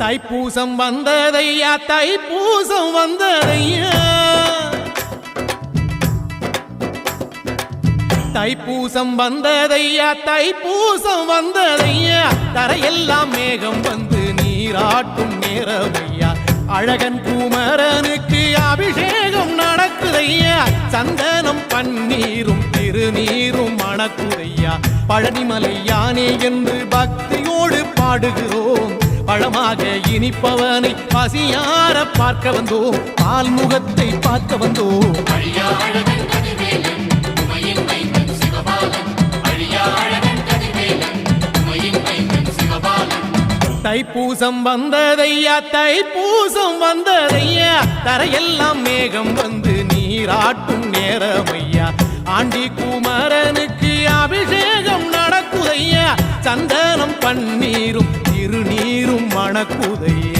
தைப்பூசம் வந்ததையா தைப்பூசம் வந்ததையா தைப்பூசம் வந்ததையா தைப்பூசம் வந்ததையா தரையெல்லாம் மேகம் வந்து நீராட்டும் நேரமையா அழகன் குமரனுக்கு அபிஷேகம் நடக்குதையா சந்தனம் பன்னீரும் திருநீரும் மணக்குதையா பழனிமலை யானே என்று பக்தியோடு பாடுகிறோம் பழமாக இனிப்பவனை பசியார பார்க்க வந்தோம் பால்முகத்தை பார்க்க வந்தோம் தைப்பூசம் வந்ததையா தைப்பூசம் வந்ததையா தரையெல்லாம் மேகம் வந்து நீராட்டும் நேரமையா ஆண்டி குமரனுக்கு அபிஷேகம் நடக்குதையா சந்தனம் பன்னீரும் திருநீரும் மணக்குதையா